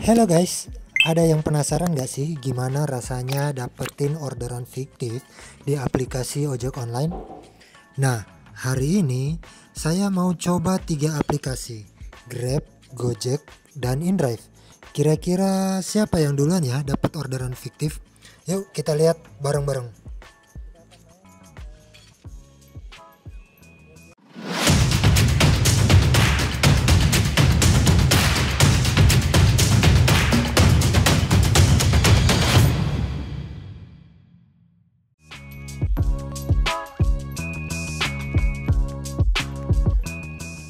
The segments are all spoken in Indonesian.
Hello guys, ada yang penasaran gak sih gimana rasanya dapetin orderan fiktif di aplikasi ojek online? Nah, hari ini saya mau coba 3 aplikasi, Grab, Gojek, dan InDrive. Kira-kira siapa yang duluan ya dapat orderan fiktif? Yuk kita lihat bareng-bareng.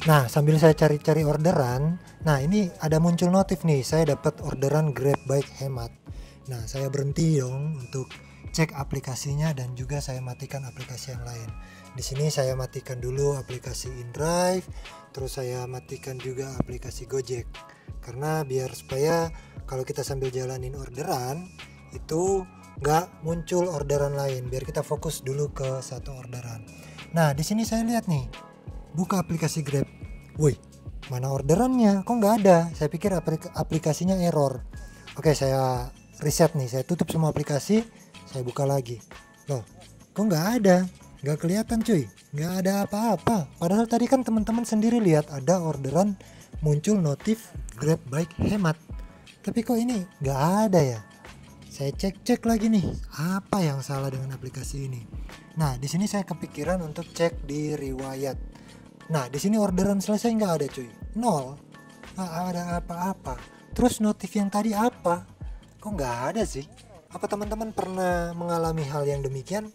Nah, sambil saya cari-cari orderan, nah ini ada muncul notif nih, saya dapat orderan Grab Bike Hemat. Nah, saya berhenti dong untuk cek aplikasinya dan juga saya matikan aplikasi yang lain. Di sini saya matikan dulu aplikasi InDrive, terus saya matikan juga aplikasi Gojek. Karena biar supaya kalau kita sambil jalanin orderan, itu nggak muncul orderan lain, biar kita fokus dulu ke satu orderan. Nah, di sini saya lihat nih, buka aplikasi Grab. Woi, mana orderannya? Kok nggak ada? Saya pikir aplikasinya error. Oke, saya reset nih. Saya tutup semua aplikasi. Saya buka lagi. Loh, kok nggak ada? Nggak kelihatan cuy. Nggak ada apa-apa. Padahal tadi kan teman-teman sendiri lihat ada orderan muncul notif Grab Bike Hemat. Tapi kok ini nggak ada ya? Saya cek lagi nih. Apa yang salah dengan aplikasi ini? Nah, di sini saya kepikiran untuk cek di riwayat. Nah, di sini orderan selesai nggak ada cuy, 0, nggak ada apa-apa. Terus notif yang tadi apa? Kok nggak ada sih? Apa teman-teman pernah mengalami hal yang demikian?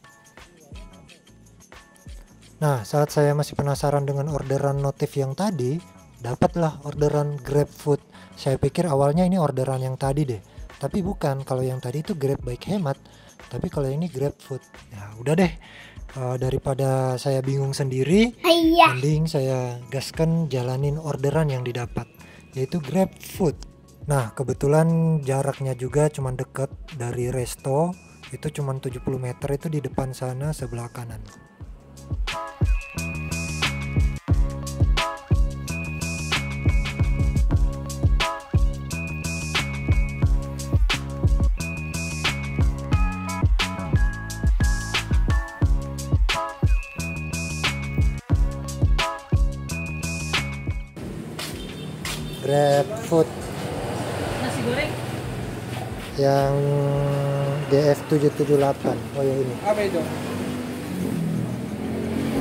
Nah, saat saya masih penasaran dengan orderan notif yang tadi, dapatlah orderan GrabFood. Saya pikir awalnya ini orderan yang tadi deh, tapi bukan. Kalau yang tadi itu Grab Bike Hemat, tapi kalau ini GrabFood. Ya udah deh. Daripada saya bingung sendiri, mending saya gaskan jalanin orderan yang didapat, yaitu GrabFood. Nah, kebetulan jaraknya juga cuma dekat dari resto, itu cuma 70 meter, itu di depan sana sebelah kanan. GrabFood Nasi goreng yang GF778. Oh ya, ini apa itu?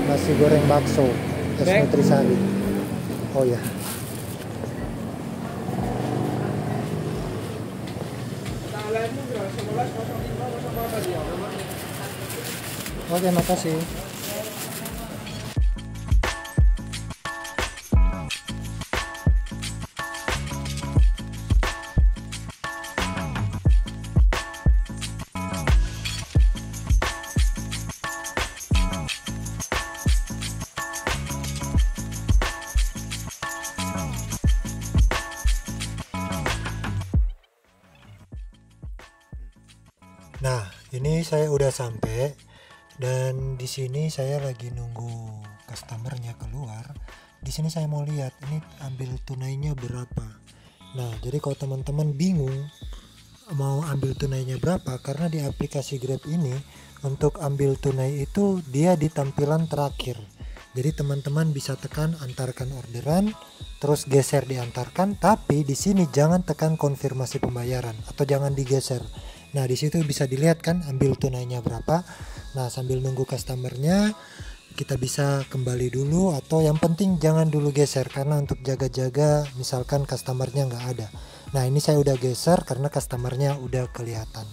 nasi goreng bakso es Bek. Nutrisari. Oh ya, oke, makasih. Nah, ini saya udah sampai dan di sini saya lagi nunggu customernya keluar. Di sini saya mau lihat ini ambil tunainya berapa. Nah, jadi kalau teman-teman bingung mau ambil tunainya berapa, karena di aplikasi Grab ini untuk ambil tunai itu dia di tampilan terakhir. Jadi teman-teman bisa tekan antarkan orderan, terus geser diantarkan, tapi di sini jangan tekan konfirmasi pembayaran atau jangan digeser. Nah, di situ bisa dilihat kan ambil tunainya berapa. Nah, sambil nunggu customernya kita bisa kembali dulu, atau yang penting jangan dulu geser karena untuk jaga-jaga misalkan customernya nggak ada. Nah, ini saya udah geser karena customernya udah kelihatan.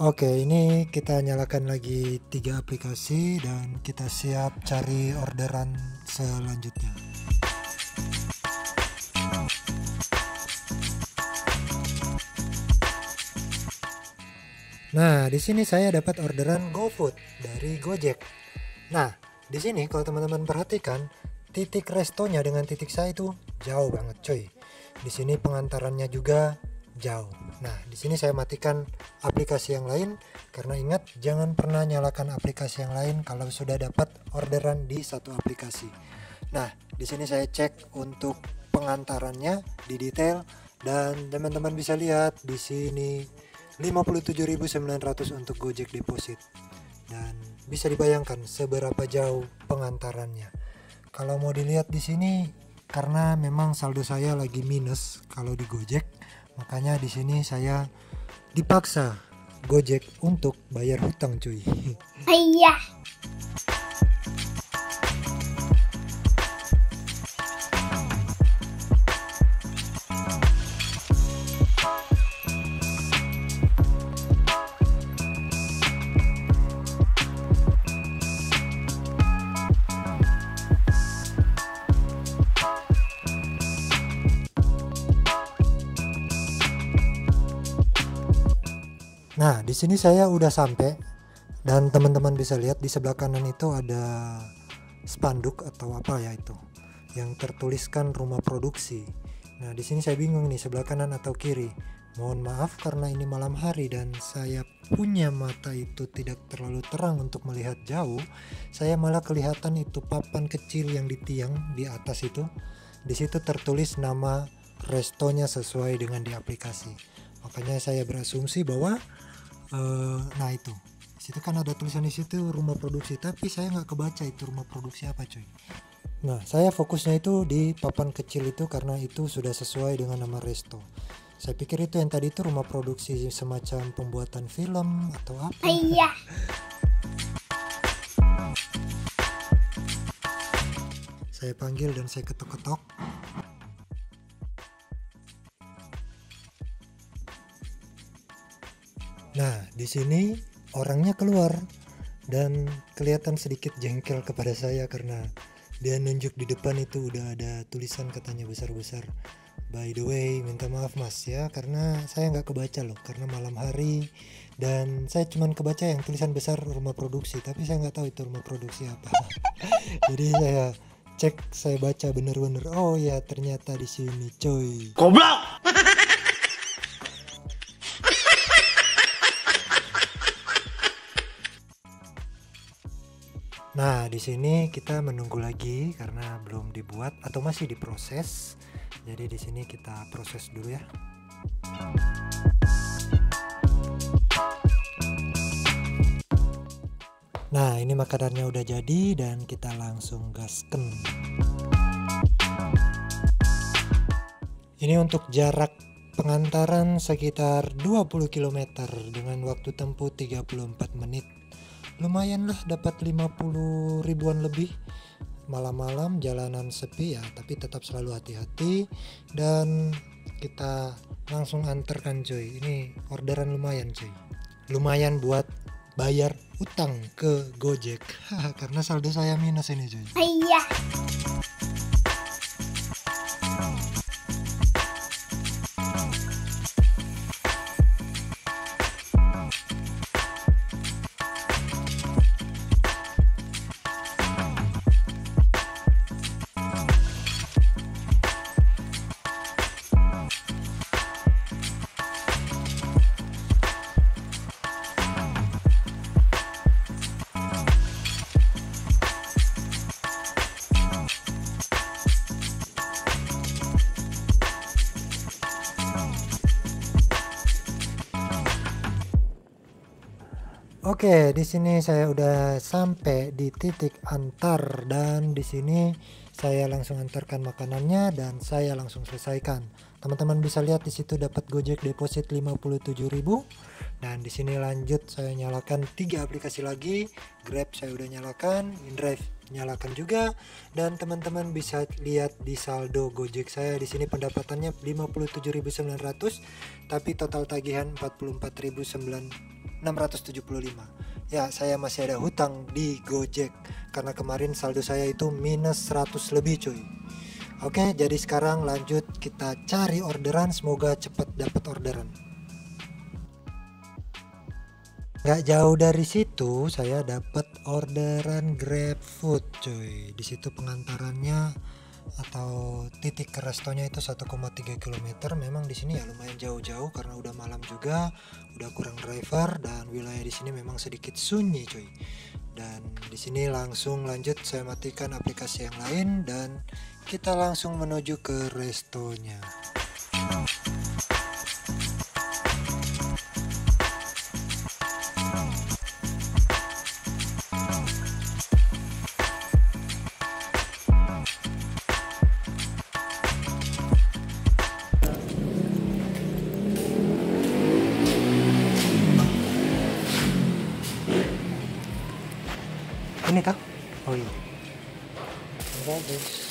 Oke, ini kita nyalakan lagi 3 aplikasi dan kita siap cari orderan selanjutnya. Nah, di sini saya dapat orderan GoFood dari Gojek. Nah, di sini kalau teman-teman perhatikan, titik restonya dengan titik saya itu jauh banget, coy. Di sini pengantarannya juga jauh. Nah, di sini saya matikan aplikasi yang lain karena ingat jangan pernah nyalakan aplikasi yang lain kalau sudah dapat orderan di satu aplikasi. Nah, di sini saya cek untuk pengantarannya di detail dan teman-teman bisa lihat di sini 57.900 untuk Gojek deposit. Dan bisa dibayangkan seberapa jauh pengantarannya. Kalau mau dilihat di sini karena memang saldo saya lagi minus kalau di Gojek, makanya di sini saya dipaksa Gojek untuk bayar hutang cuy. Iya. Nah, di sini saya udah sampai dan teman-teman bisa lihat di sebelah kanan itu ada spanduk atau apa ya itu yang tertuliskan rumah produksi. Nah, di sini saya bingung nih sebelah kanan atau kiri. Mohon maaf karena ini malam hari dan saya punya mata itu tidak terlalu terang untuk melihat jauh. Saya malah kelihatan itu papan kecil yang di tiang di atas itu. Di situ tertulis nama restonya sesuai dengan di aplikasi. Makanya saya berasumsi bahwa nah itu di situ kan ada tulisan di situ rumah produksi, tapi saya nggak kebaca itu rumah produksi apa cuy. Nah, saya fokusnya itu di papan kecil itu karena itu sudah sesuai dengan nama resto. Saya pikir itu yang tadi itu rumah produksi semacam pembuatan film atau apa. Iya. Saya panggil dan saya ketok-ketok. Nah, di sini orangnya keluar dan kelihatan sedikit jengkel kepada saya karena dia nunjuk di depan itu udah ada tulisan katanya besar-besar. By the way, minta maaf mas ya karena saya nggak kebaca loh karena malam hari dan saya cuman kebaca yang tulisan besar rumah produksi, tapi saya nggak tahu itu rumah produksi apa. Jadi saya cek, saya baca bener-bener, oh ya ternyata di sini coy. Goblok. Nah, di sini kita menunggu lagi karena belum dibuat atau masih diproses. Jadi di sini kita proses dulu ya. Nah, ini makanannya udah jadi dan kita langsung gasken. Ini untuk jarak pengantaran sekitar 20 km dengan waktu tempuh 34 menit. Lumayan lah, dapat 50 ribuan lebih. Malam-malam jalanan sepi ya, tapi tetap selalu hati-hati dan kita langsung antarkan cuy. Ini orderan lumayan cuy, lumayan buat bayar utang ke Gojek karena saldo saya minus ini cuy. Iya. Oke, di sini saya udah sampai di titik antar dan di sini saya langsung antarkan makanannya dan saya langsung selesaikan. Teman-teman bisa lihat di situ dapat Gojek deposit 57.000 dan di sini lanjut saya nyalakan 3 aplikasi lagi. Grab saya udah nyalakan, InDrive nyalakan juga dan teman-teman bisa lihat di saldo Gojek saya di sini pendapatannya 57.900 tapi total tagihan 44.675. Ya, saya masih ada hutang di Gojek karena kemarin saldo saya itu minus 100 lebih cuy. Oke, jadi sekarang lanjut kita cari orderan, semoga cepat dapat orderan. Gak jauh dari situ saya dapat orderan GrabFood cuy. Di situ pengantarannya atau titik ke restonya itu 1,3 km. Memang di sini ya lumayan jauh-jauh karena udah malam juga, udah kurang driver dan wilayah di sini memang sedikit sunyi cuy. Dan di sini langsung lanjut, saya matikan aplikasi yang lain dan kita langsung menuju ke restonya. Ini kah? Oh iya. Bagus.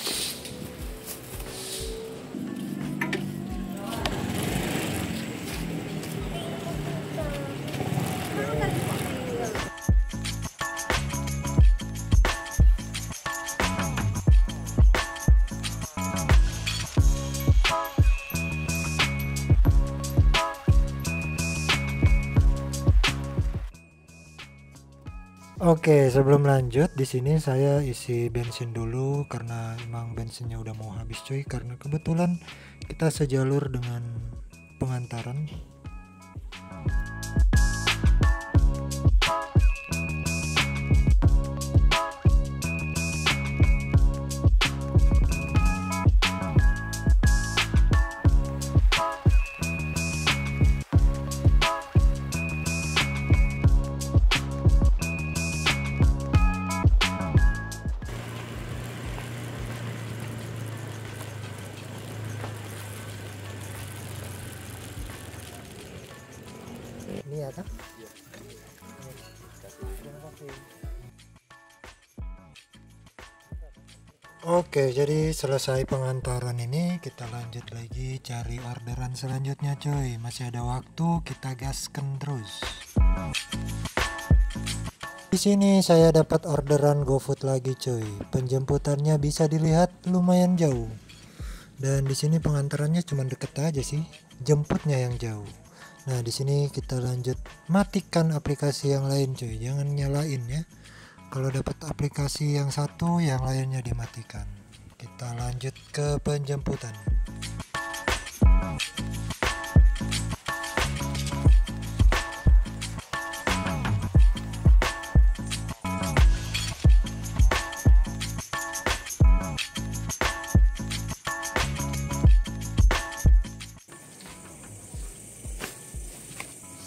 Oke, sebelum lanjut di sini saya isi bensin dulu karena emang bensinnya udah mau habis cuy, karena kebetulan kita sejalur dengan pengantaran. Ini ya kan? Oke, jadi selesai pengantaran ini kita lanjut lagi cari orderan selanjutnya coy. Masih ada waktu, kita gaskan terus. Di sini saya dapat orderan GoFood lagi coy. Penjemputannya bisa dilihat lumayan jauh. Dan di sini pengantarannya cuma deket aja sih, jemputnya yang jauh. Nah, di sini kita lanjut matikan aplikasi yang lain cuy, jangan nyalain ya. Kalau dapat aplikasi yang satu, yang lainnya dimatikan. Kita lanjut ke penjemputan.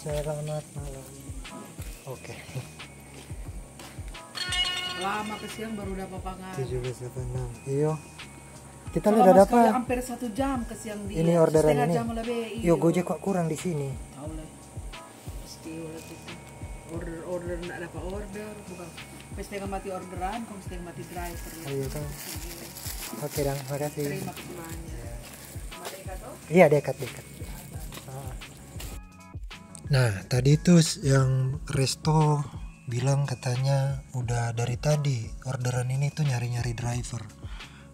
Selamat malam. Oke. Lama ke siang baru dapat pangan. 17.86. Iyo. Kita Selama udah dapat. hampir 1 jam ke siang dia. Ini orderan Setengah ini. jam lebih. Iyo, Gojek kok kurang di sini. Tahu lah. Pasti order enggak dapat order, bukan. Pasti akan mati orderan, kau mesti mati driver. Ya. Iya kan. Oke, Dang, makasih. Terima kasih banyak. Mati kado? Iya, dekat. Nah, tadi tuh yang resto bilang katanya udah dari tadi orderan ini tuh nyari-nyari driver.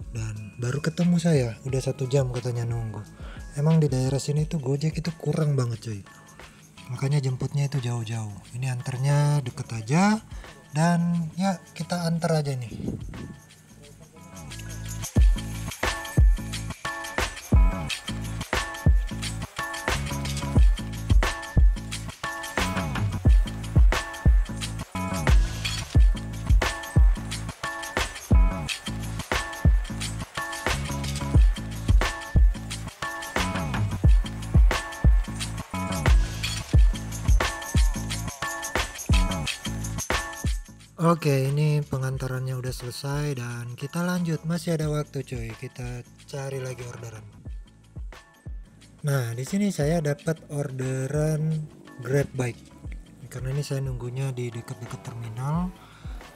Dan baru ketemu saya, udah 1 jam katanya nunggu. Emang di daerah sini tuh Gojek itu kurang banget cuy. Makanya jemputnya itu jauh-jauh. Ini antarnya deket aja. Dan ya kita antar aja nih. Oke, ini pengantarannya udah selesai dan kita lanjut. Masih ada waktu cuy, kita cari lagi orderan. Nah, di sini saya dapat orderan Grab Bike. Karena ini saya nunggunya di dekat-dekat terminal.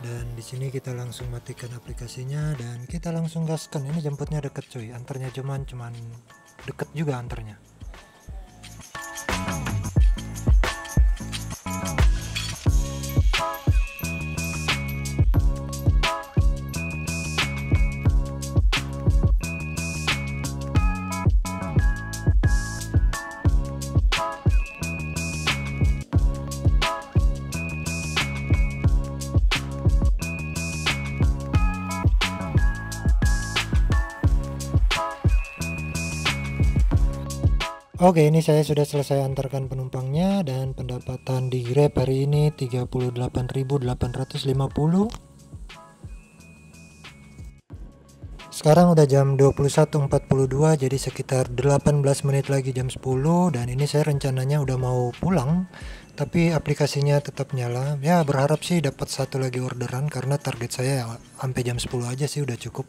Dan di sini kita langsung matikan aplikasinya dan kita langsung gaskan. Ini jemputnya deket cuy, antarnya cuman deket juga antarnya. Oke, ini saya sudah selesai antarkan penumpangnya dan pendapatan di Grab hari ini 38.850. Sekarang udah jam 21.42, jadi sekitar 18 menit lagi jam 10, dan ini saya rencananya udah mau pulang tapi aplikasinya tetap nyala. Ya berharap sih dapat satu lagi orderan karena target saya ya sampai jam 10 aja sih udah cukup.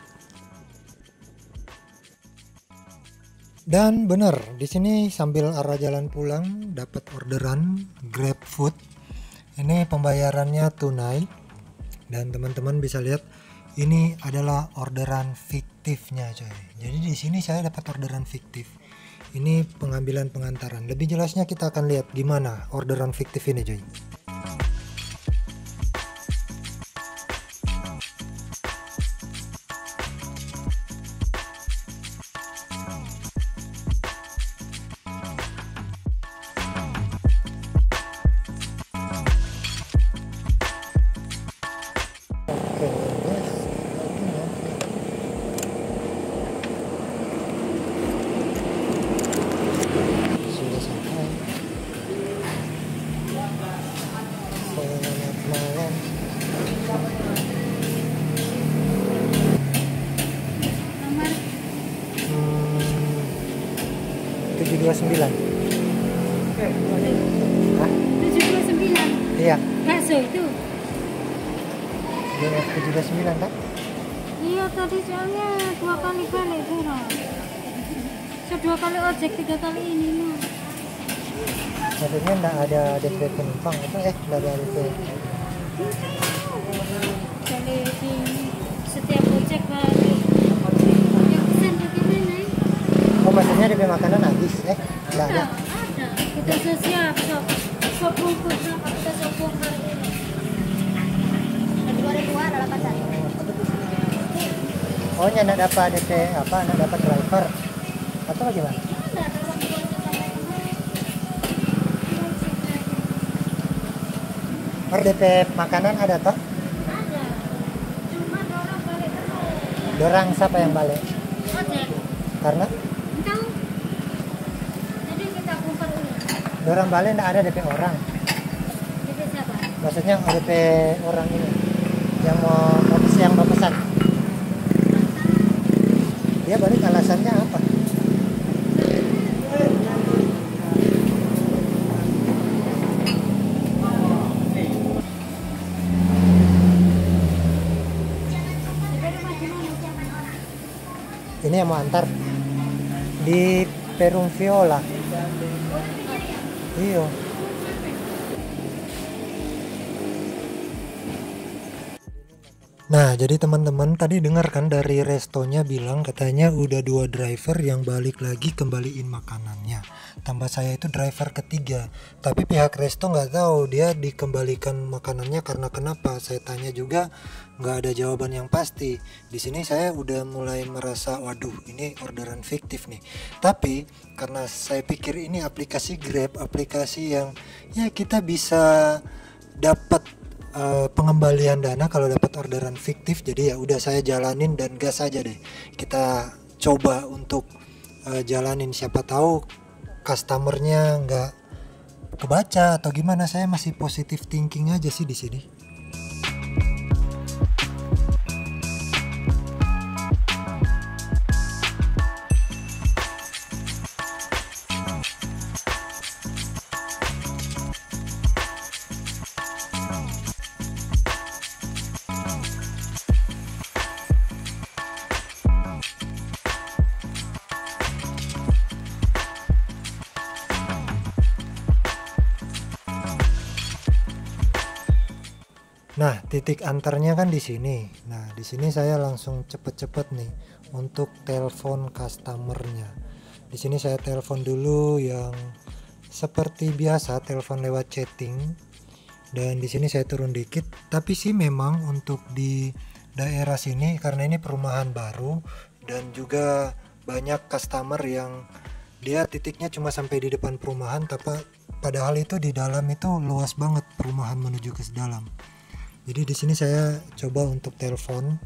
Dan bener, di sini sambil arah jalan pulang dapat orderan Grab Food. Ini pembayarannya tunai dan teman-teman bisa lihat ini adalah orderan fiktifnya coy. Jadi di sini saya dapat orderan fiktif. Ini pengambilan pengantaran. Lebih jelasnya kita akan lihat gimana orderan fiktif ini coy. Oke, guys, sudah sampai. Selamat malam. Nomor 729. Hah? 729. Iya, Bakso itu. GF 729 kan? Iya tadi soalnya 2 kali balik kurang. So 2 kali ojek 3 kali ini no. Maksudnya enggak ada DP penumpang itu enggak ada DP. Kali di setiap ojek balik. Yang pesan bagaimana? Oh maksudnya DP makanan habis enggak ada. Ada. Kita sudah siap so. So bungkus apa kita so bongkar ini. 2002 ada 81. Oh enggak dapat DP enggak dapat driver atau bagaimana? Per DP makanan ada toh? Ada. Cuma orang balik terus. Dorang siapa yang balik? Ojek. Karena Tahu? Jadi kita bongkar ulang. dorang balik enggak ada DP orang. Jadi siapa? Maksudnya DP orang ini yang mau pesan. Dia balik alasannya apa? Ini yang mau antar di Perum Viola. Iya. Nah, jadi teman-teman tadi dengar kan dari restonya bilang katanya udah 2 driver yang balik lagi kembaliin makanannya. Tambah saya itu driver ketiga. Tapi pihak resto nggak tahu dia dikembalikan makanannya karena kenapa. Saya tanya juga nggak ada jawaban yang pasti. Di sini saya udah mulai merasa waduh ini orderan fiktif nih. Tapi karena saya pikir ini aplikasi Grab, aplikasi yang ya kita bisa dapat pengembalian dana kalau dapat orderan fiktif, jadi ya udah saya jalanin dan gas aja deh. Kita coba untuk jalanin, siapa tahu customernya nggak kebaca atau gimana. Saya masih positive thinking aja sih di sini. Nah, titik antarnya kan di sini. Nah, di sini saya langsung cepet-cepet nih untuk telepon customernya. Di sini saya telepon dulu yang seperti biasa, telepon lewat chatting. Dan di sini saya turun dikit. Tapi sih memang untuk di daerah sini karena ini perumahan baru dan juga banyak customer yang dia titiknya cuma sampai di depan perumahan, tapi padahal itu di dalam itu luas banget perumahan menuju ke dalam. Jadi di sini saya coba untuk telepon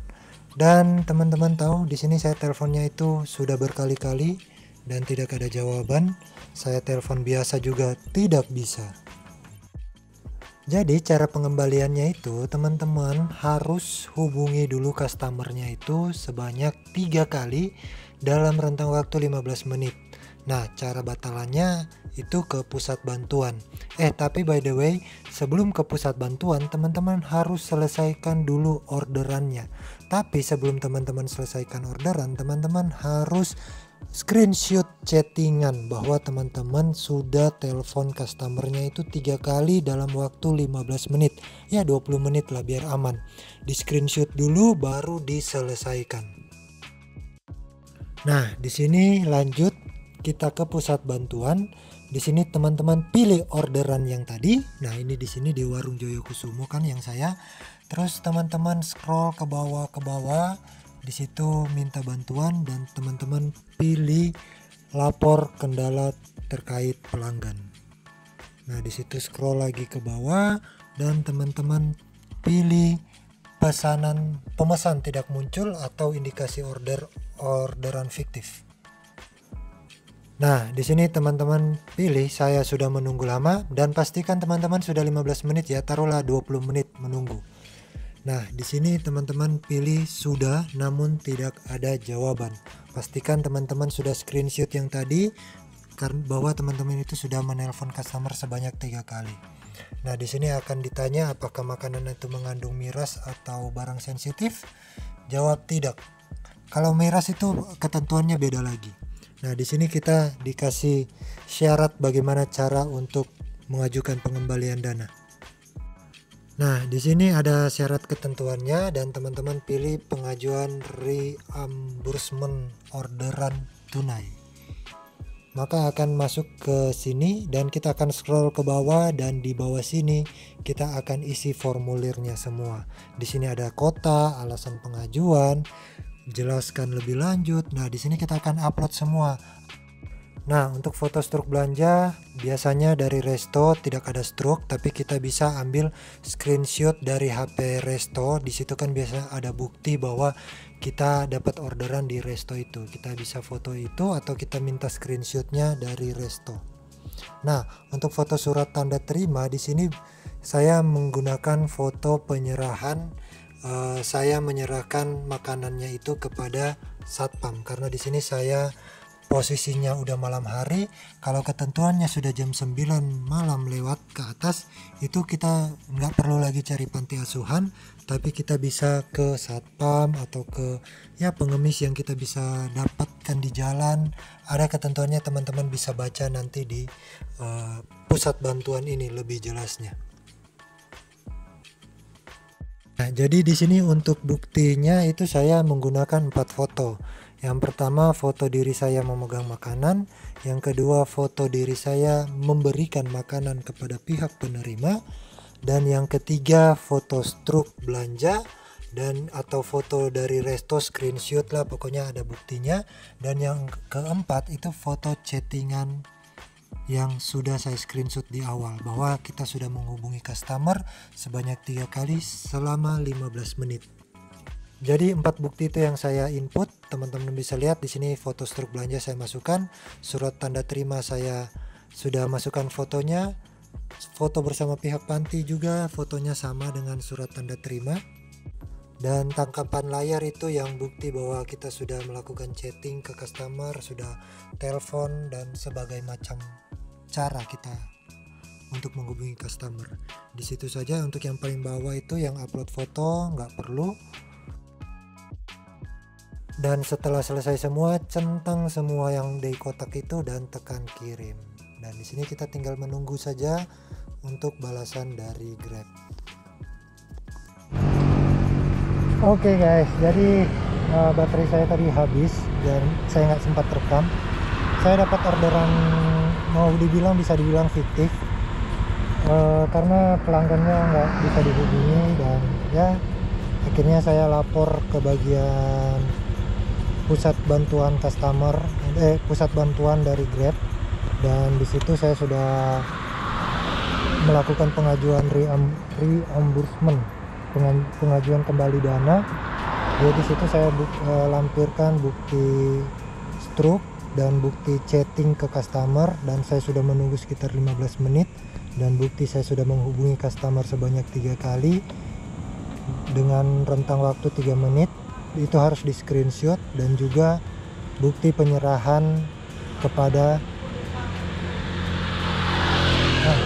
dan teman-teman tahu di sini saya teleponnya itu sudah berkali-kali dan tidak ada jawaban. Saya telepon biasa juga tidak bisa. Jadi cara pengembaliannya itu teman-teman harus hubungi dulu customernya itu sebanyak 3 kali dalam rentang waktu 15 menit. Nah, cara batalannya itu ke pusat bantuan. Tapi by the way, sebelum ke pusat bantuan, teman-teman harus selesaikan dulu orderannya. Tapi sebelum teman-teman selesaikan orderan, teman-teman harus screenshot chattingan bahwa teman-teman sudah telepon customernya itu 3 kali dalam waktu 15 menit. Ya 20 menit lah biar aman. Di screenshot dulu baru diselesaikan. Nah, di sini lanjut kita ke pusat bantuan. Di sini teman-teman pilih orderan yang tadi. Nah, ini di sini di Warung Joyokusumo kan yang saya. Terus teman-teman scroll ke bawah. Di situ minta bantuan dan teman-teman pilih lapor kendala terkait pelanggan. Nah, di situ scroll lagi ke bawah dan teman-teman pilih pemesan tidak muncul atau indikasi orderan fiktif. Nah, di sini teman-teman pilih saya sudah menunggu lama dan pastikan teman-teman sudah 15 menit ya, taruhlah 20 menit menunggu. Nah, di sini teman-teman pilih sudah namun tidak ada jawaban. Pastikan teman-teman sudah screenshot yang tadi bahwa teman-teman itu sudah menelpon customer sebanyak 3 kali. Nah, di sini akan ditanya apakah makanan itu mengandung miras atau barang sensitif. Jawab tidak. Kalau miras itu ketentuannya beda lagi. Nah, di sini kita dikasih syarat bagaimana cara untuk mengajukan pengembalian dana. Nah, di sini ada syarat ketentuannya dan teman-teman pilih pengajuan reimbursement orderan tunai. Maka akan masuk ke sini dan kita akan scroll ke bawah dan di bawah sini kita akan isi formulirnya semua. Di sini ada kota, alasan pengajuan, jelaskan lebih lanjut. Nah, di sini kita akan upload semua. Nah, untuk foto struk belanja biasanya dari resto tidak ada struk, tapi kita bisa ambil screenshot dari HP resto. Di situ kan biasa ada bukti bahwa kita dapat orderan di resto itu. Kita bisa foto itu atau kita minta screenshotnya dari resto. Nah, untuk foto surat tanda terima di sini saya menggunakan foto penyerahan. Saya menyerahkan makanannya itu kepada satpam karena di sini saya posisinya udah malam hari. Kalau ketentuannya sudah jam 9 malam lewat ke atas, itu kita nggak perlu lagi cari panti asuhan, tapi kita bisa ke satpam atau ke pengemis yang kita bisa dapatkan di jalan. Ada ketentuannya, teman-teman bisa baca nanti di pusat bantuan ini lebih jelasnya. Nah, jadi di sini untuk buktinya itu saya menggunakan 4 foto. Yang pertama foto diri saya memegang makanan, yang kedua foto diri saya memberikan makanan kepada pihak penerima, dan yang ketiga foto struk belanja dan atau foto dari resto screenshot lah, pokoknya ada buktinya. Dan yang keempat itu foto chattingan yang sudah saya screenshot di awal bahwa kita sudah menghubungi customer sebanyak 3 kali selama 15 menit. Jadi 4 bukti itu yang saya input. Teman-teman bisa lihat di sini foto struk belanja saya masukkan, surat tanda terima saya sudah masukkan fotonya, foto bersama pihak panti juga fotonya sama dengan surat tanda terima, dan tangkapan layar itu yang bukti bahwa kita sudah melakukan chatting ke customer, sudah telepon dan sebagai macam cara kita untuk menghubungi customer. Di situ saja. Untuk yang paling bawah itu yang upload foto nggak perlu. Dan setelah selesai semua, centang semua yang di kotak itu dan tekan kirim. Dan di sini kita tinggal menunggu saja untuk balasan dari Grab. Oke guys, jadi baterai saya tadi habis dan saya nggak sempat rekam. Saya dapat orderan bisa dibilang fiktif karena pelanggannya nggak bisa dihubungi, dan ya akhirnya saya lapor ke bagian pusat bantuan pusat bantuan dari Grab, dan di situ saya sudah melakukan pengajuan reimbursement, pengajuan kembali dana. Jadi di situ saya lampirkan bukti struk dan bukti chatting ke customer, dan saya sudah menunggu sekitar 15 menit, dan bukti saya sudah menghubungi customer sebanyak 3 kali dengan rentang waktu 3 menit. Itu harus di screenshot, dan juga bukti penyerahan kepada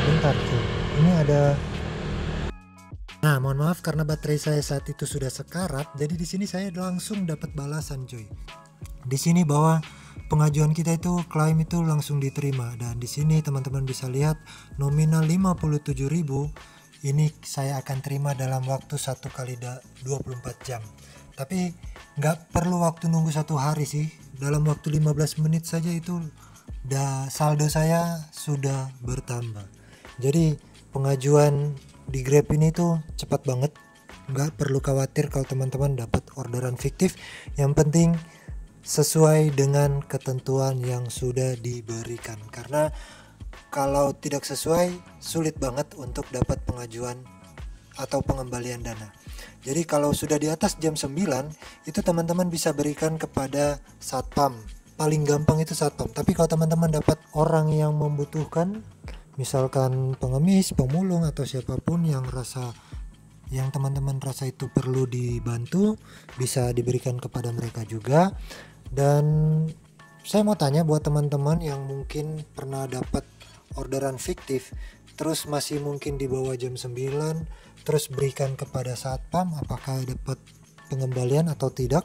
bentar cuy, ini ada. Nah, mohon maaf karena baterai saya saat itu sudah sekarat, jadi di sini saya langsung dapat balasan cuy. Di sini bahwa pengajuan kita itu klaim itu langsung diterima, dan di sini teman-teman bisa lihat nominal 57.000 ini saya akan terima dalam waktu 1 kali 24 jam. Tapi nggak perlu waktu nunggu 1 hari sih, dalam waktu 15 menit saja itu saldo saya sudah bertambah. Jadi pengajuan di Grab ini tuh cepat banget, nggak perlu khawatir kalau teman-teman dapat orderan fiktif. Yang penting sesuai dengan ketentuan yang sudah diberikan, karena kalau tidak sesuai sulit banget untuk dapat pengajuan atau pengembalian dana. Jadi kalau sudah di atas jam 9 itu teman-teman bisa berikan kepada satpam, paling gampang itu satpam. Tapi kalau teman-teman dapat orang yang membutuhkan, misalkan pengemis, pemulung, atau siapapun yang teman-teman rasa itu perlu dibantu, bisa diberikan kepada mereka juga. Dan saya mau tanya buat teman-teman yang mungkin pernah dapat orderan fiktif terus masih mungkin di bawah jam 9, terus berikan kepada satpam, apakah dapat pengembalian atau tidak?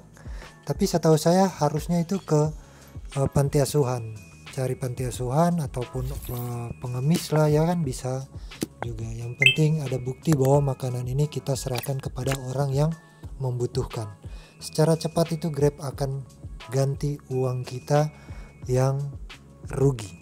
Tapi setahu saya harusnya itu ke panti asuhan, cari panti asuhan ataupun pengemis lah ya kan, bisa juga. Yang penting ada bukti bahwa makanan ini kita serahkan kepada orang yang membutuhkan. Secara cepat itu Grab akan ganti uang kita yang rugi.